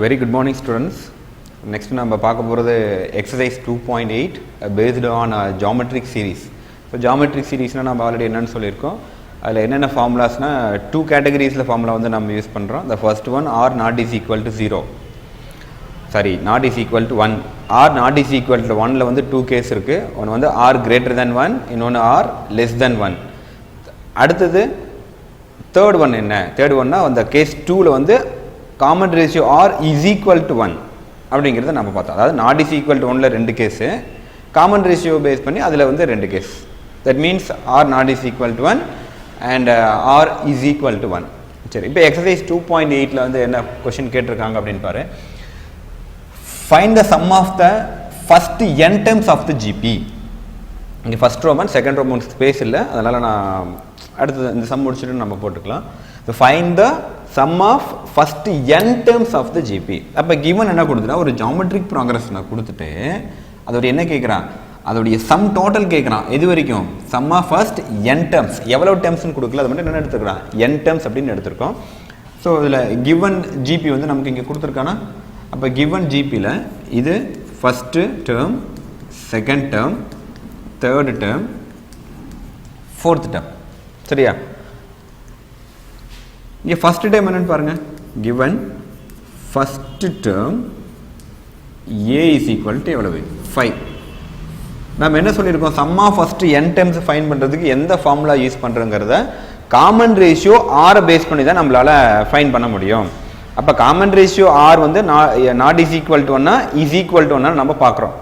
Very good morning students. Next நம்ம பார்க்க போகிறது exercise 2.8 based on geometric series. So geometric seriesனா நம்ம ஆல்ரெடி என்னன்னு சொல்லியிருக்கோம். அதில் என்னென்ன ஃபார்முலாஸ்னா 2 கேட்டகரிஸில் ஃபார்முலா வந்து நம்ம யூஸ் பண்ணுறோம். The first one r not is equal to 0. Sorry, not is equal to 1. r not is equal to 1ல வந்து 2 கேஸ் இருக்குது. ஒன்று வந்து r greater than 1, இன்னொன்று r less than 1. அடுத்தது தேர்ட் ஒன் என்ன? தேர்ட் ஒன்னா அந்த கேஸ் 2ல வந்து common ratio R is equal to 1 அப்படிங்கிறத நம்ம பார்த்தோம். அதாவது நாட் இஸ் ஈக்குவல் டு 1ல 2 கேஸு, காமன் ரேஷியோ பேஸ் பண்ணி அதில் வந்து 2 case. That means r not is equal to 1 and r is equal to 1. சரி, இப்போ எக்ஸசைஸ் 2.8ல வந்து என்ன கொஷின் கேட்டிருக்காங்க அப்படின்னு பாரு. Find the sum of the first n terms of the GP. இங்கே first roman second roman space இல்லை, அதனால் நான் அடுத்தது இந்த சம் முடிச்சுட்டு நம்ம போட்டுக்கலாம். So find the sum of first n terms of the GP. அப்போ கிவன் என்ன கொடுத்துட்டா ஒரு ஜாமெட்ரிக் ப்ராக்ரஸ் நான் கொடுத்துட்டு அதோட என்ன கேட்குறான், அதோடைய சம் டோட்டல் கேட்குறான். எது வரைக்கும்? Sum of first n terms. எவ்வளோ டேர்ம்ஸ்னு கொடுக்கல, அது மட்டும் என்ன எடுத்துக்கிறான், n டேர்ம்ஸ் அப்படின்னு எடுத்திருக்கோம். ஸோ இதில் கிவன் ஜிபி வந்து நமக்கு இங்கே கொடுத்துருக்கானா, அப்போ கிவன் ஜிபியில் இது first term, second term, third term, fourth term. சரியா? இங்கே ஃபஸ்ட்டு டேர்ம் என்னன்னு பாருங்கள். Given first term A is equal to எவ்வளவு? 5. நம்ம என்ன சொல்லியிருக்கோம், sum of first n terms find பண்ணுறதுக்கு எந்த ஃபார்முலா யூஸ் பண்ணுறங்கிறத காமன் ரேஷியோ ஆரை பேஸ் பண்ணி தான் நம்மளால் ஃபைன் பண்ண முடியும். அப்போ காமன் ரேஷியோ ஆர் வந்து not is equal to 1 is equal to 1 நம்ம பார்க்குறோம்.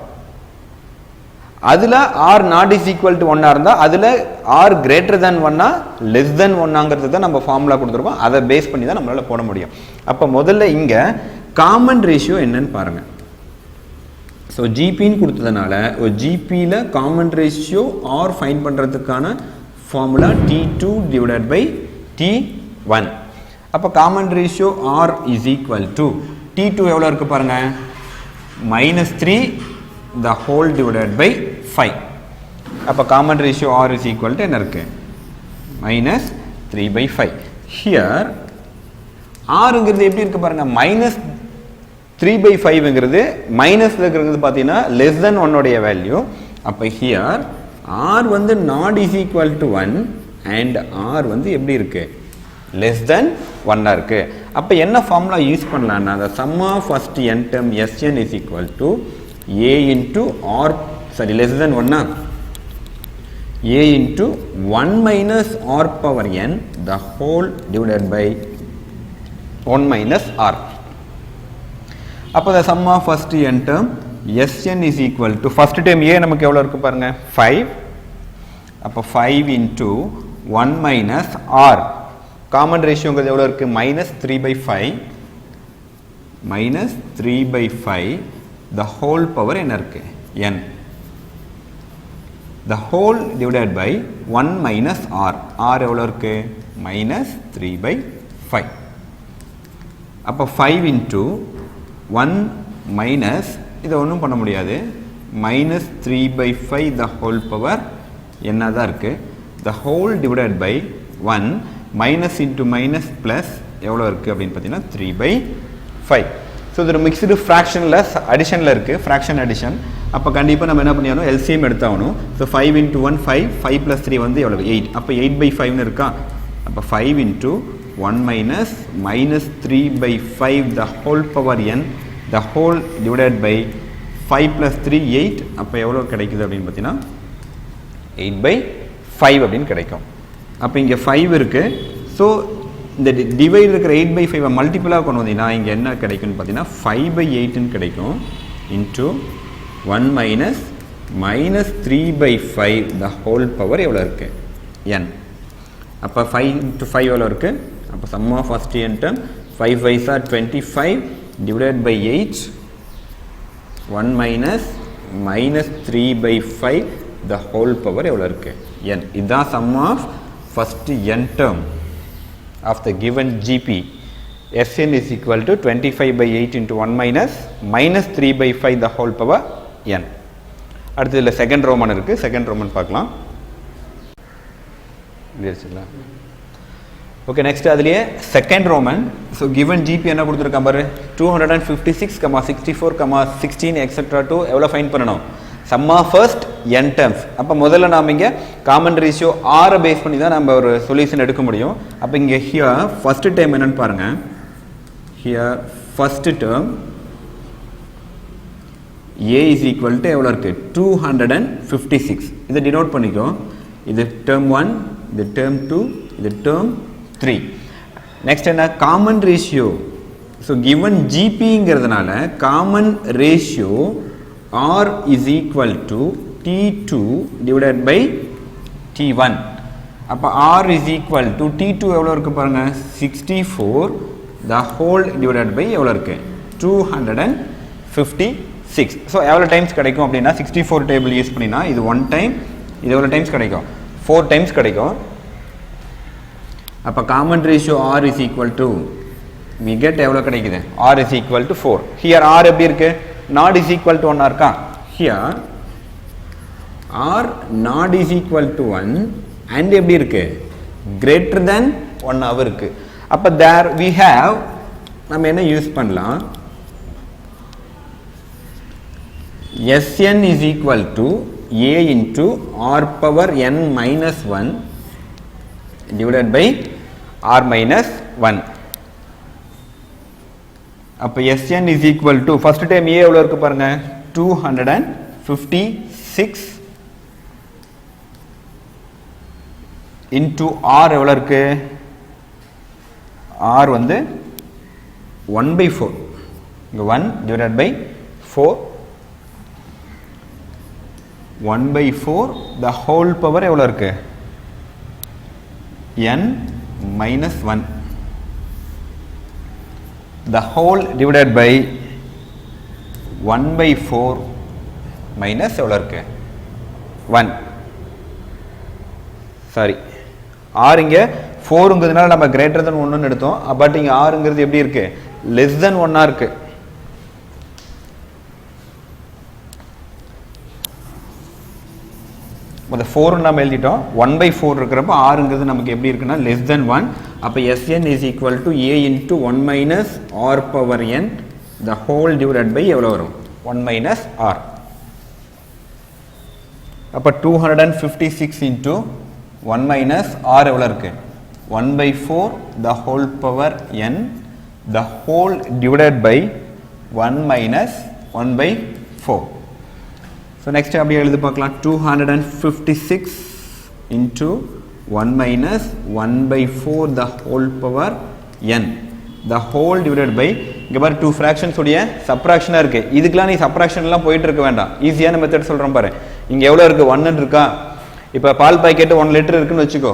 அதில் R not is equal to 1 இருந்தால் அதில் r greater than 1 less than 1ங்கிறது தான் நம்ம ஃபார்முலா கொடுத்துருப்போம். அதை பேஸ் பண்ணி தான் நம்மளால் போட முடியும். அப்போ முதல்ல இங்கே காமன் ரேஷியோ என்னன்னு பாருங்கள். ஸோ ஜிபின்னு கொடுத்ததுனால ஒரு ஜிபியில் காமன் ரேஷியோ ஆர் ஃபைன் பண்ணுறதுக்கான formula T2 divided by T1. அப்போ common ratio R is equal to T2 எவ்வளோ இருக்குது பாருங்கள், -3 the whole divided by 5. அப்போ common ratio r is equal to என்ன இருக்கு, -3/5. here rங்கிறது எப்படி இருக்கு பாருங்க, -3/5ங்கிறது மைனஸ்ல இருக்கிறது பார்த்தீங்கன்னா less than 1 உடைய வேல்யூ. அப்போ here r வந்து not is equal to 1 and r வந்து எப்படி இருக்கு, less than 1 இருக்கு. அப்போ என்ன ஃபார்முலா யூஸ் பண்ணலாம்னா the sum of first n term Sn is equal to a into r, sorry, less than 1 a into 1 minus r power n the whole divided by 1 minus r. அப்போ the sum of first n term Sn is equal to first term a நமக்கு எவ்வளோ இருக்கு பாருங்க, 5. அப்போ 5 into 1 minus r, common ரேஷியோங்கிறது எவ்வளோ இருக்கு, -3/5 -3/5 the whole power என்ன இருக்கு, n, the whole divided by 1 minus r, r எவ்வளோ இருக்கு, -3/5. அப்போ 5 into 1 minus இதை ஒன்றும் பண்ண முடியாது, -3/5 the whole power என்ன தான் இருக்கு, the whole divided by 1 minus into minus plus எவ்வளோ இருக்குது அப்படின்னு பார்த்தீங்கன்னா 3/5. ஸோ இது ஒரு மிக்ஸ்டு ஃப்ராக்ஷனில் அடிஷனில் இருக்குது, ஃப்ராக்ஷன் அடிஷன். அப்போ கண்டிப்பாக நம்ம என்ன பண்ணியாலும் எல்சிஎம் எடுத்தாகணும். ஸோ 5 into 1 5, 5 + 3 வந்து எவ்வளோ 8. அப்போ 8/5ன்னு இருக்கா. அப்போ 5 into 1 minus -3/5 the whole power n the whole divided by 5 + 3 8. அப்போ எவ்வளோ கிடைக்குது அப்படின்னு பார்த்தீங்கன்னா 8/5 அப்படின்னு கிடைக்கும். அப்போ இங்கே 5 இருக்குது. ஸோ இந்த டிவைட் இருக்கிற 8/5 மல்டிபிளாக கொண்டு வந்தீங்கன்னா இங்கே என்ன கிடைக்கும்னு பார்த்தீங்கன்னா 5/8ன்னு கிடைக்கும். Into 1 minus -3/5 the whole power எவ்வளோ இருக்குது, n. அப்போ 5 into 5 எவ்வளோ இருக்குது. அப்போ sum of first n term 5 5s are 25 divided by 8, 1 minus -3/5 the whole power எவ்வளோ இருக்குது, n. இதுதான் sum of first n term of the given GP. Sn is equal to 25/8 into 1 minus -3/5 the whole power n. அடுத்து இதில் second roman இருக்குது, second roman பார்க்கலாம். இப்போ okay next அதுலேயே second roman. So given GP என்ன கொடுத்துருக்கான் பாரு 256, 64, 16 எக்ஸெட்ரா டூ எவ்வளோ ஃபைன் பண்ணணும் sum of first n terms. அப்போ முதல்ல நாம் இங்கே காமன் ரேஷியோ ஆரை பேஸ் பண்ணி தான் நம்ம ஒரு சொல்யூஷன் எடுக்க முடியும். அப்போ இங்கே ஹியர் ஃபஸ்ட்டு டேர்ம் என்னென்னு பாருங்கள். Here first term a is equal to எவ்வளோ இருக்குது 256. இதை டினோட் பண்ணிக்கோ. இது டேர்ம் 1, இது டேர்ம் 2, இது டேர்ம் 3. நெக்ஸ்ட் என்ன காமன் ரேஷியோ. ஸோ கிவன் ஜிபிங்கிறதுனால common ratio r is equal to t2 divided by t1. அப்போ r is equal to t2 எவ்வளோ இருக்குது பாருங்கள் 64 the whole divided by எவ்வளோ இருக்குது 256. ஸோ எவ்வளோ டைம்ஸ் கிடைக்கும் அப்படின்னா 64 டேபிள் யூஸ் பண்ணினா இது 1 டைம், இது எவ்வளோ டைம்ஸ் கிடைக்கும் 4 டைம்ஸ் கிடைக்கும். அப்போ common ratio r is equal to we get எவ்வளோ கிடைக்குது r is equal to 4. Here r எப்படி இருக்குது not is equal to 1 இருக்கா. here r not is equal to 1 and எப்படி இருக்கு greater than 1 hour இருக்கு. அப்ப there we have நம்ம என்ன யூஸ் பண்ணலாம் Sn is equal to a into r power n minus 1 divided by r minus 1. அப்போ Sn is equal to first time a எவ்வளோ இருக்கு பாருங்க 256 into r எவ்வளோ இருக்கு r வந்து 1/4 இங்கே 1 divided by 4 1/4 the whole power எவ்வளோ இருக்கு n minus 1 the whole divided by 1/4 minus எவ்வளோ இருக்கு 1. சாரி r இங்கே 4ங்கிறதுனால நம்ம greater than 1 எடுத்தோம். பட் இங்கே rங்கிறது எப்படி இருக்கு less than 1 இருக்கு. அந்த 4 நம்ம எழுதிட்டோம் 1/4 இருக்கிறப்ப rங்கிறது நமக்கு எப்படி இருக்குன்னா less than 1. அப்போ Sn is equal to a into 1 minus r power n the whole divided by எவ்வளோ வரும் 1 minus r. அப்போ 256 into 1 minus r எவ்வளோ இருக்கு 1/4 the whole power n the whole divided by 1 minus 1/4. So next அப்படியே எழுதி பார்க்கலாம் 256 into 1 minus 1/4 the whole power n the whole divided by இங்கே பாரு 2 fractions உடைய சப்ராக்ஷனாக இருக்குது. இதுக்கெலாம் நீ சப்ராக்ஷன்லாம் போயிட்டு இருக்க வேண்டாம், ஈஸியான மெத்தட் சொல்கிறேன் பாரு. இங்கே எவ்வளோ இருக்குது 1 இருக்கா. இப்போ பால் பாக்கெட்டு 1 லிட்டர் இருக்குன்னு வச்சுக்கோ,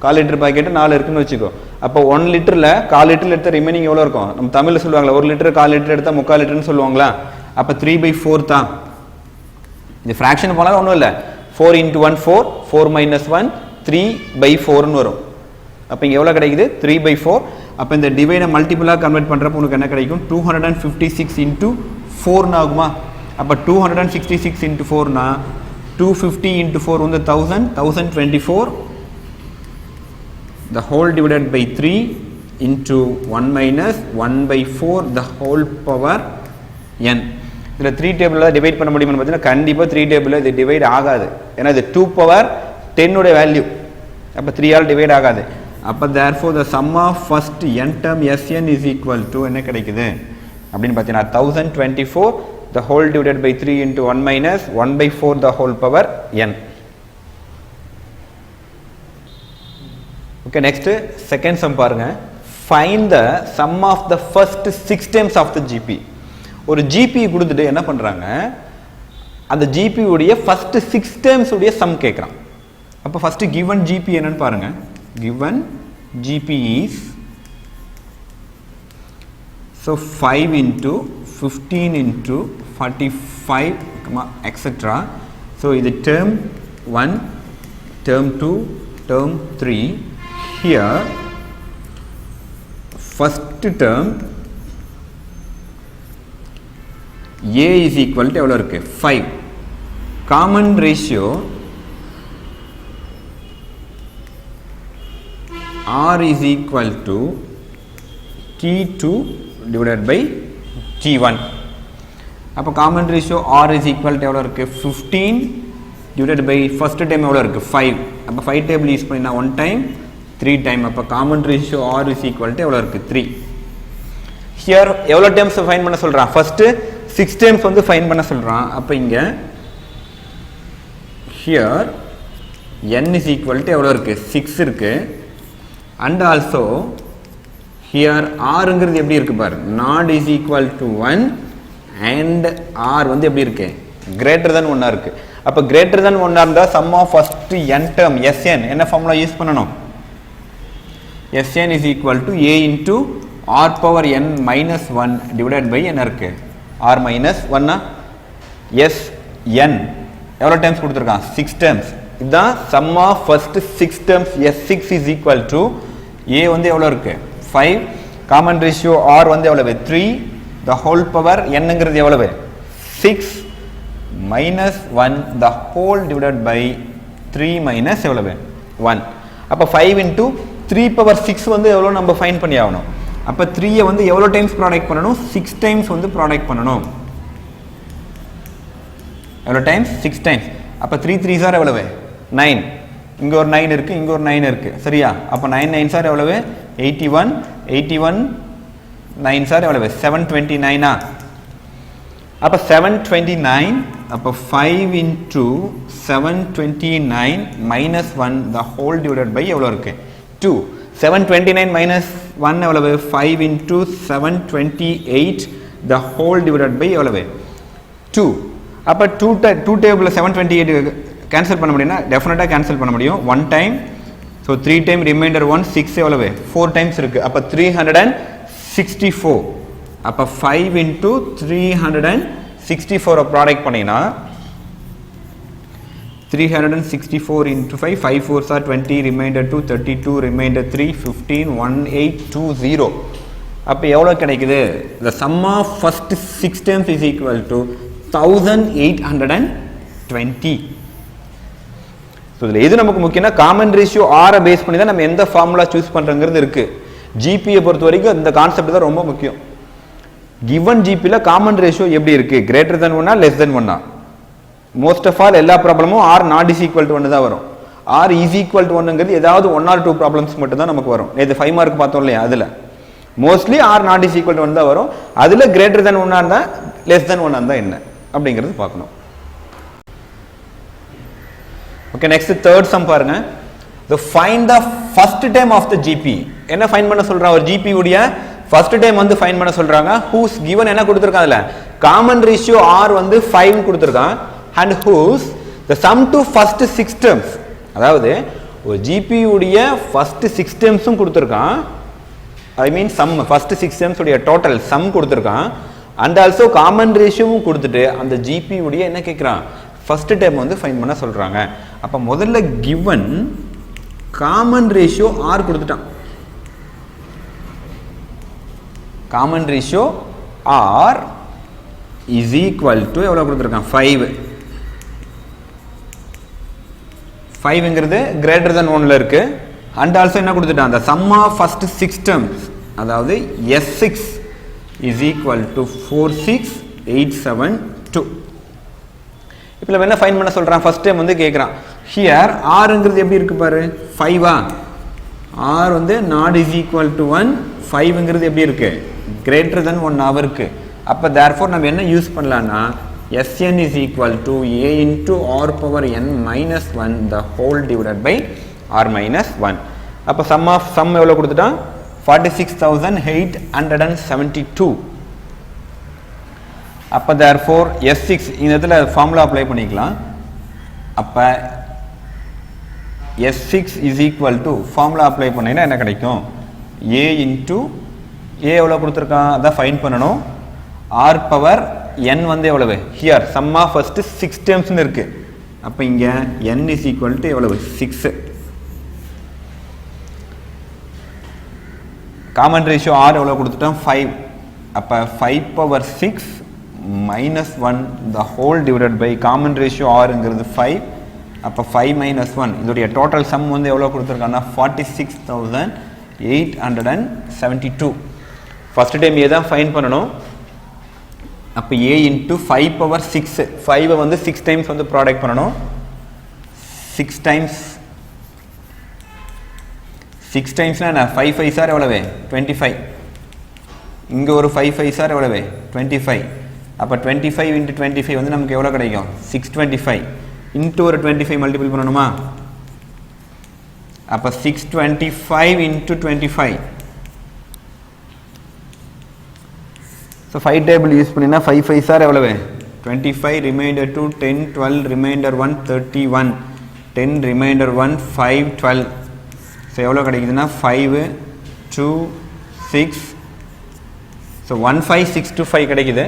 1/4 லிட்டர் பாக்கெட்டு 4 இருக்குன்னு வச்சுக்கோ. அப்போ 1 லிட்டரில் 1/4 லிட்டர் எடுத்த ரிமைனிங் எவ்வளோ இருக்கும் நம்ம தமிழில் சொல்லுவாங்களா 1 லிட்டர் 1/4 லிட்டர் எடுத்தால் 3/4 லிட்டர்னு சொல்லுவாங்களா. அப்போ 3/4 தான். இந்த ஃப்ராக்ஷன் போனாலும் ஒன்றும் இல்லை 4 into 1 4 4 minus 1 3/4ன்னு வரும். அப்போ இங்கே எவ்வளோ கிடைக்குது 3/4. அப்போ இந்த டிவைடை மல்டிபிளாக கன்வெர்ட் பண்ணுறப்போ உனக்கு என்ன கிடைக்கும் 256 into 4ன்னு ஆகுமா. அப்போ 266 into 4னா 250 into 4 வந்து 1000 1024 the whole divided by 3 into 1 minus 1/4 the whole power n. இதில் 3 டேபிளில் டிவைட் பண்ண முடியும்னு பார்த்தீங்கன்னா கண்டிப்பாக 3 டேபிளில் இது டிவைட் ஆகாது. ஏன்னா இது 2 power 10 உடைய வேல்யூ. அப்போ 3 ஆல் டிவைட் ஆகாது. அப்போ therefore the sum of first n term Sn is equal to என்ன கிடைக்குது அப்படின்னு பார்த்தீங்கன்னா 1024 the whole divided by 3 into 1 minus 1/4 the whole power n. Okay, next second sum பாருங்க. Find the sum of the first 6 terms of the GP. ஒரு GP கொடுத்துட்டு என்ன பண்ணுறாங்க அந்த GP உடைய first 6 terms உடைய sum கேட்குறான். அப்போ first given GP என்னன்னு பாருங்க. Given GP is so 5 into 15 into 45 etc. So இது term 1 term 2 term 3. Here first term a is equal to எவ்வளோ இருக்கு 5. Common ratio R is equal to T2 divided by T1. அப்போ common ratio R is equal to எவ்வளோ இருக்குது 15 divided by first time எவ்வளோ இருக்குது 5. அப்போ 5 table use பண்ணினா 1 time 3 time. அப்போ common ratio R is equal to எவ்வளோ இருக்குது 3. Here எவ்வளோ times ஃபைன் பண்ண சொல்கிறான் ஃபஸ்ட்டு 6 times வந்து ஃபைன் பண்ண சொல்கிறான். அப்போ இங்கே here n is equal to எவ்வளோ இருக்குது 6 இருக்குது. அண்ட் ஆல்சோ here ஆறுங்கிறது எப்படி இருக்குது பாரு not is equal to 1 and r வந்து எப்படி இருக்கு greater than 1 இருக்கு. அப்போ greater than 1 இருந்தால் sum of first n term Sn என்ன ஃபார்முலா யூஸ் பண்ணணும் Sn is equal to a into r power n minus 1 divided by என்ன இருக்கு r minus 1 Sn எவ்வளோ டைம்ஸ் கொடுத்துருக்கான் 6 terms. இதுதான் sum of first 6 terms S6 is equal to a வந்து எவ்வளோ இருக்கு 5, common ratio r வந்து எவ்வளவு 3, the whole power n ங்கிறது எவ்வளவு 6 minus 1 the whole divided by 3 minus எவ்வளவு 1. அப்போ 5 into 3 power 6 வந்து எவ்வளோ நம்ம ஃபைன் பண்ணி ஆகணும். அப்போ 3 வந்து எவ்வளோ டைம்ஸ் ப்ராடக்ட் பண்ணணும் 6 டைம்ஸ் வந்து ப்ராடக்ட் பண்ணணும். எவ்வளோ டைம்ஸ் 6 டைம்ஸ். அப்போ 3 3s ஆர் எவ்வளவு 9, இங்கே ஒரு 9 இருக்குது இங்கே ஒரு 9 இருக்குது சரியா. அப்போ 9 9s ஆர் எவ்வளவு 81 9s ஆர் எவ்வளவு 729. அப்போ 729 அப்போ 5 into 729 minus 1 the whole divided by எவ்வளோ இருக்கு 2. 729 minus 1 எவ்வளவு 5 into 728 the whole divided by எவ்வளவு 2. அப்போ 2 டேபிளில் 728 கேன்சல் பண்ண முடியும்னா டெஃபினட்டாக கேன்சல் பண்ண முடியும் 1 டைம். ஸோ 3 டைம் ரிமைண்டர் 1 6 எவ்வளவு 4 டைம்ஸ் இருக்குது. அப்போ 364. அப்போ 5 into 364 ப்ராடக்ட் பண்ணிங்கன்னா 364 into 5 5 4s are 20 remainder 2 32 remainder 3 15 1820. அப்போ எவ்வளோ கிடைக்குது the sum of first 6 terms is equal to 1820. So இதில் எது நமக்கு முக்கியம்னா காமன் ரேஷியோ ஆரை பேஸ் பண்ணி தான் நம்ம எந்த ஃபார்முலா சூஸ் பண்ணுறங்கிறது இருக்குது. ஜிபியை பொறுத்த வரைக்கும் இந்த கான்செப்ட் தான் ரொம்ப முக்கியம். கிவன் ஜிபியில் காமன் ரேஷியோ எப்படி இருக்குது greater than 1 less than 1. Most of all எல்லா ப்ராப்ளமும் r not is equal to 1 தான் வரும். ஆர் இஸ் ஈக்குவல் டு 1ங்கிறது ஏதாவது 1 or 2 ப்ராப்ளம்ஸ் மட்டும் தான் நமக்கு வரும். இது 5 மார்க் பார்த்தோம் இல்லையா அதில் mostly r not is equal to 1 தான் வரும். அதில் கிரேட்டர் தென் 1 இருந்தால் லெஸ் தென் 1 இருந்தால் என்ன அப்படிங்கிறது பார்க்கணும். ஓகே நெக்ஸ்ட் தேர்ட் சம் பாருங்க. the find the first term of the GP என்ன ஃபைண்ட் பண்ண சொல்றாங்க ஒரு GP உடைய ஃபர்ஸ்ட் டைம் வந்து ஃபைண்ட் பண்ண சொல்றாங்க. whose given என்ன கொடுத்திருக்காங்க அதுல காமன் ரேஷியோ r வந்து 5 கொடுத்திருக்கான் and whose the sum to first 6 terms அதாவது ஒரு GP உடைய ஃபர்ஸ்ட் 6 termsம் கொடுத்திருக்கான். I mean sum first 6 terms உடைய டோட்டல் சம் கொடுத்திருக்கான் and also காமன் ரேஷியோவும் கொடுத்துட்டு அந்த GP உடைய என்ன கேக்குறான் ஃபர்ஸ்ட் டைம் வந்து ஃபைண்ட் பண்ண சொல்றாங்க. அப்ப முதல்ல given காமன் ரேஷியோ r கொடுத்துட்டான். Common ratio r is equal to எவ்வளவு கொடுத்திருக்கான் 5. 5ங்கிறது greater than 1ல இருக்கு. and also என்ன கொடுத்துட்டான் the sum of first 6 terms அதாவது S6 is equal to 46872. இப்போ நம்ம என்ன ஃபைண்ட் பண்ண சொல்றான் ஃபர்ஸ்ட் டைம் வந்து கேக்குறான். ஹியர் rங்கிறது எப்படி இருக்கு பாரு 5 r வந்து not is equal to 1 5ங்கிறது எப்படி இருக்கு greater than 1 ஆக இருக்கு. அப்ப therefore நம்ம என்ன யூஸ் பண்ணலாம்னா Sn is equal to a into r power n minus 1 the whole divided by r minus 1. அப்ப sum எவ்வளவு கொடுத்துட்டான் 46872. அப்ப therefore S6 இந்த இடத்துல ஃபார்முலா அப்ளை பண்ணிக்கலாம். அப்ப S6 is equal to formula apply பண்ணினா என்ன கிடைக்கும் a into a எவ்வளவு கொடுத்திருக்கான் அத ஃபைண்ட் பண்ணனும். r பவர் n வந்து எவ்வளவு here sum of first 6 terms னு இருக்கு. அப்ப இங்க n is equal to எவ்வளவு 6. காமன் ரேஷியோ r எவ்வளவு கொடுத்துட்டோம் 5. அப்ப 5 power 6 minus 1 the whole divided by common ratio r ங்கிறது 5 அப்போ 5 minus 1 இதோடைய டோட்டல் சம் வந்து எவ்வளோ கொடுத்துருக்காங்கன்னா 46,872. ஃபஸ்ட் டைம் ஏ தான் ஃபைன் பண்ணணும். அப்போ ஏ இன்ட்டு 5 power 6 5 வந்து 6 டைம்ஸ் வந்து ப்ராடக்ட் பண்ணணும். 6 டைம்ஸ்னால் என்ன 5 5 சார் எவ்வளவு 25. இங்கே ஒரு 5 5 சார் எவ்வளவு 25. அப்போ 25 இன்ட்டு 25 வந்து நமக்கு எவ்வளோ கிடைக்கும் 625 இன்ட்டு ஒரு 25 மல்டிபிள் பண்ணணுமா. அப்போ 625 இன்ட்டு 25. ஸோ 5 டேபிள் யூஸ் பண்ணினா 5 5 சார் எவ்வளவு 25 ரிமைண்டர் 2 10 12 ரிமைண்டர் 1 31 10 ரிமைண்டர் 1 5 12. ஸோ எவ்வளோ கிடைக்குதுன்னா 5 2 6. ஸோ 15625 கிடைக்குது.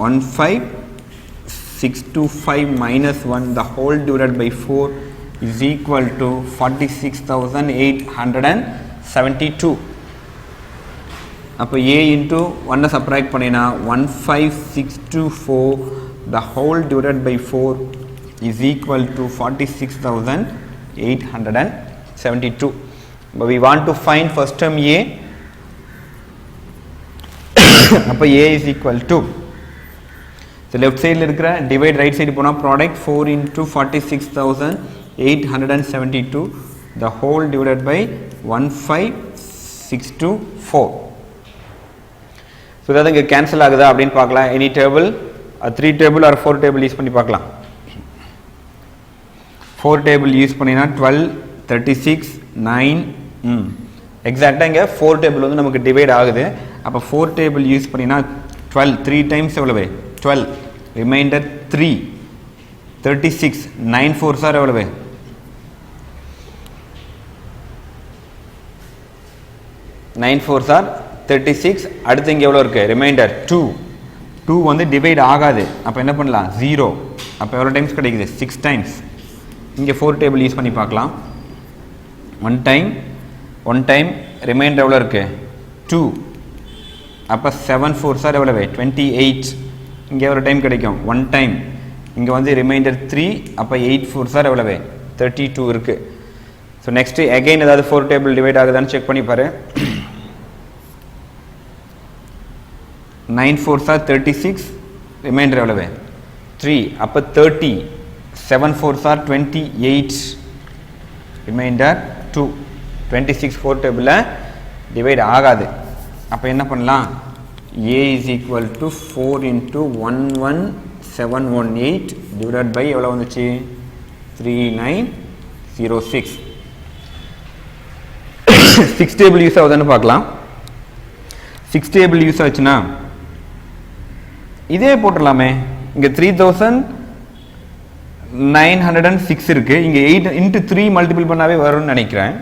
15625 minus 1 the whole divided by 4 is equal to 46,872. அப்போ a into 1 subtract பண்ணினா 15624 the whole divided by 4 is equal to 46,872. but we want to find first term a. அப்போ a is equal to so left side இருக்கிற divide right side போனால் product 4 into 46,872 the whole divided by 15624. So இதாவது இங்கே cancel ஆகுதா அப்படின்னு பார்க்கலாம். Any table 3 table or 4 table use பண்ணி பார்க்கலாம். 4 டேபிள் யூஸ் பண்ணினா 12 36 9 எக்ஸாக்டாக இங்கே 4 டேபிள் வந்து நமக்கு டிவைட் ஆகுது. அப்போ 4 டேபிள் யூஸ் பண்ணினா 12 3 டைம்ஸ் எவ்வளவு 12 ரிமைண்டர் 3 36 9 4 சார் எவ்வளவு 9 4 சார் 36. அடுத்து இங்கே எவ்வளோ இருக்குது ரிமைண்டர் 2 வந்து டிவைட் ஆகாது. அப்போ என்ன பண்ணலாம் 0. அப்போ எவ்வளோ டைம்ஸ் கிடைக்குது 6 டைம்ஸ். இங்கே 4 டேபிள் யூஸ் பண்ணி பார்க்கலாம். 1 டைம் ரிமைண்டர் எவ்வளோ இருக்குது 2. அப்போ 7 4 சார் எவ்வளவு 28. இங்கே எவ்வளோ டைம் கிடைக்கும் 1 டைம். இங்கே வந்து ரிமைண்டர் 3. அப்போ 8 4 சார் எவ்வளவு 32 இருக்குது. ஸோ நெக்ஸ்ட்டு அகெயின் ஏதாவது 4 டேபிள் டிவைட் ஆகுதான்னு செக் பண்ணி பாரு. 9 4 சார் 36 ரிமைண்டர் எவ்வளவு 3. அப்போ 30 7 4 சார் 28 ரிமைண்டர் 2 26 4 டேபிளில் டிவைட் ஆகாது. அப்போ என்ன பண்ணலாம் a is equal to 4 into 11718 divided by எவ்வளோ வந்துச்சு 3906. 6 டேபிள் யூஸ் ஆகுதுன்னு பார்க்கலாம். 6 டேபிள் யூஸ் ஆச்சுன்னா இதே போட்டுடலாமே. இங்கே 3906 இருக்குது. இங்கே 8 into 3 மல்டிபிள் பண்ணாவே வரும்னு நினைக்கிறேன்.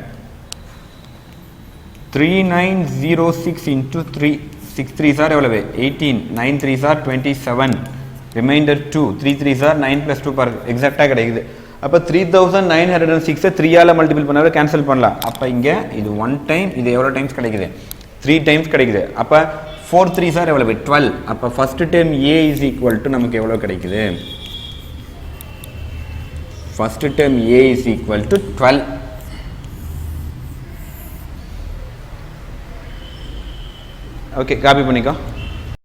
3906 into 3 6 3 சார் எவ்வளவு 18 9 3 சார் 27 ரிமைண்டர் 2 3 3 சார் 9 + 2 பாருங்க எக்ஸாக்டாக கிடைக்குது. அப்போ 3906 3ஆல் மல்டிபிள் பண்ணாவே கேன்சல் பண்ணலாம். அப்போ இங்கே இது 1 டைம் இது எவ்வளோ டைம்ஸ் கிடைக்குது 3 டைம்ஸ் கிடைக்குது. அப்போ 4 3 சார் எவ்வளவு 12. அப்போ first time a is equal to நமக்கு எவ்வளோ கிடைக்குது first time a is equal to 12. Okay copy பண்ணிக்கோ.